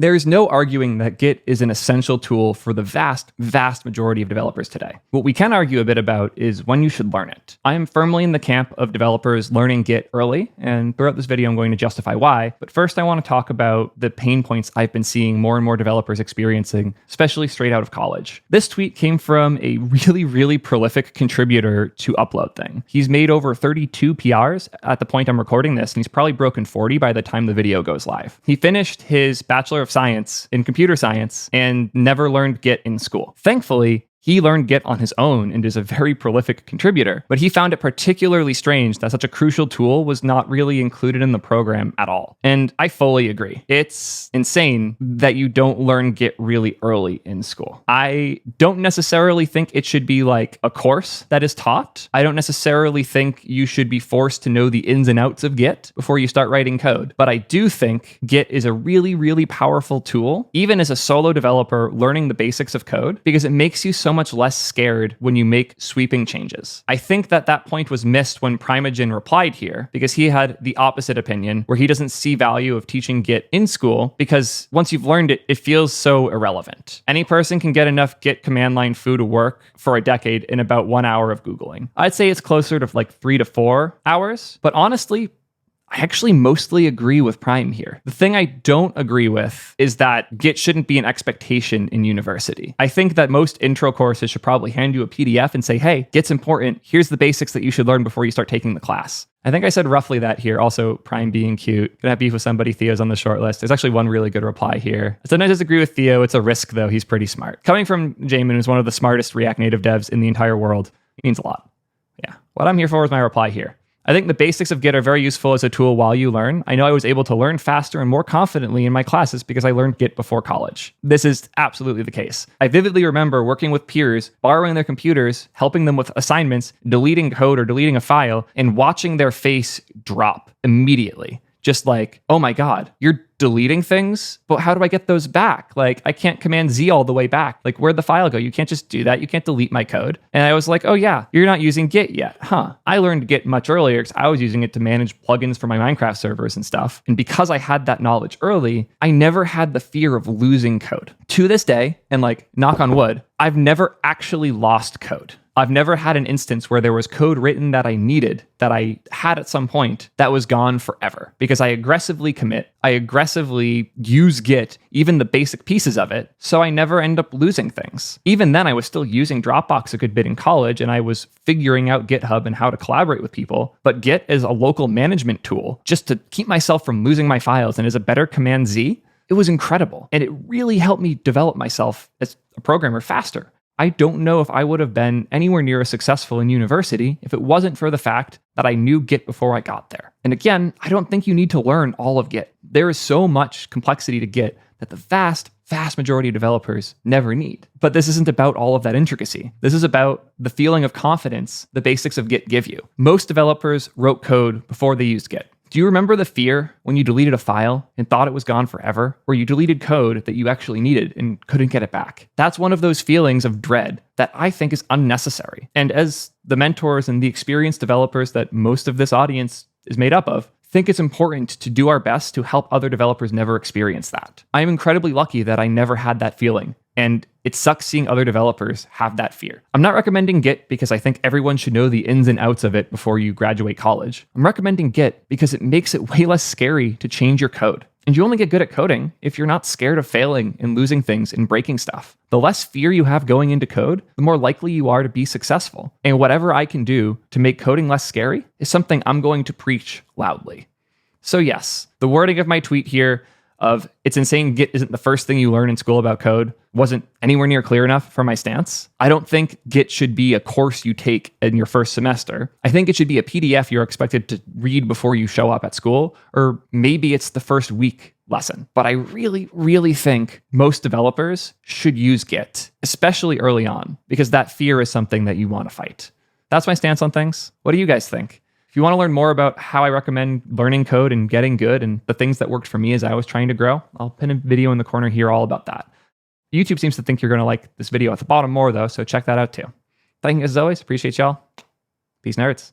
There's no arguing that Git is an essential tool for the vast, vast majority of developers today. What we can argue a bit about is when you should learn it. I am firmly in the camp of developers learning Git early, and throughout this video I'm going to justify why. But first I want to talk about the pain points I've been seeing more and more developers experiencing, especially straight out of college. This tweet came from a really prolific contributor to Upload Thing. He's made over 32 PRs at the point I'm recording this, and he's probably broken 40 by the time the video goes live. He finished his Bachelor of Science in computer science and never learned Git in school. Thankfully, he learned Git on his own and is a very prolific contributor, but he found it particularly strange that such a crucial tool was not really included in the program at all. And I fully agree. It's insane that you don't learn Git really early in school. I don't necessarily think it should be like a course that is taught. I don't necessarily think you should be forced to know the ins and outs of Git before you start writing code. But I do think Git is a really powerful tool, even as a solo developer learning the basics of code, because it makes you so much less scared when you make sweeping changes. I think that point was missed when Primogen replied here, because he had the opposite opinion, where he doesn't see value of teaching Git in school, because once you've learned it, it feels so irrelevant. Any person can get enough Git command line foo to work for a decade in about 1 hour of Googling. I'd say it's closer to like 3 to 4 hours, but honestly, I actually mostly agree with Prime here. The thing I don't agree with is that Git shouldn't be an expectation in university. I think that most intro courses should probably hand you a PDF and say, hey, Git's important. Here's the basics that you should learn before you start taking the class. I think I said roughly that here. Also, Prime being cute. Gonna have beef with somebody. Theo's on the short list. There's actually one really good reply here. I sometimes disagree with Theo. It's a risk, though. He's pretty smart. Coming from Jamin, who's one of the smartest React Native devs in the entire world, it means a lot. Yeah. What I'm here for is my reply here. I think the basics of Git are very useful as a tool while you learn. I know I was able to learn faster and more confidently in my classes because I learned Git before college. This is absolutely the case. I vividly remember working with peers, borrowing their computers, helping them with assignments, deleting code or deleting a file, and watching their face drop immediately. Just like, oh my God, you're deleting things? But how do I get those back? Like, I can't Command Z all the way back. Like, where'd the file go? You can't just do that. You can't delete my code. And I was like, oh yeah, you're not using Git yet, huh? I learned Git much earlier because I was using it to manage plugins for my Minecraft servers and stuff. And because I had that knowledge early, I never had the fear of losing code. To this day, and like, knock on wood, I've never actually lost code. I've never had an instance where there was code written that I needed, that I had at some point, that was gone forever. Because I aggressively commit, I aggressively use Git, even the basic pieces of it, so I never end up losing things. Even then, I was still using Dropbox a good bit in college, and I was figuring out GitHub and how to collaborate with people. But Git is a local management tool, just to keep myself from losing my files, and as a better Command Z, it was incredible. And it really helped me develop myself as a programmer faster. I don't know if I would have been anywhere near as successful in university if it wasn't for the fact that I knew Git before I got there. And again, I don't think you need to learn all of Git. There is so much complexity to Git that the vast majority of developers never need. But this isn't about all of that intricacy. This is about the feeling of confidence the basics of Git give you. Most developers wrote code before they used Git. Do you remember the fear when you deleted a file and thought it was gone forever? Or you deleted code that you actually needed and couldn't get it back? That's one of those feelings of dread that I think is unnecessary. And as the mentors and the experienced developers that most of this audience is made up of, think it's important to do our best to help other developers never experience that. I'm incredibly lucky that I never had that feeling. And it sucks seeing other developers have that fear. I'm not recommending Git because I think everyone should know the ins and outs of it before you graduate college. I'm recommending Git because it makes it way less scary to change your code. And you only get good at coding if you're not scared of failing and losing things and breaking stuff. The less fear you have going into code, the more likely you are to be successful. And whatever I can do to make coding less scary is something I'm going to preach loudly. So yes, the wording of my tweet here of it's insane Git isn't the first thing you learn in school about code wasn't anywhere near clear enough for my stance. I don't think Git should be a course you take in your first semester. I think it should be a PDF you're expected to read before you show up at school, or maybe it's the first week lesson. But I really think most developers should use Git, especially early on, because that fear is something that you want to fight. That's my stance on things. What do you guys think? If you want to learn more about how I recommend learning code and getting good and the things that worked for me as I was trying to grow, I'll pin a video in the corner here all about that. YouTube seems to think you're going to like this video at the bottom more though, so check that out too. Thank you as always. Appreciate y'all. Peace nerds.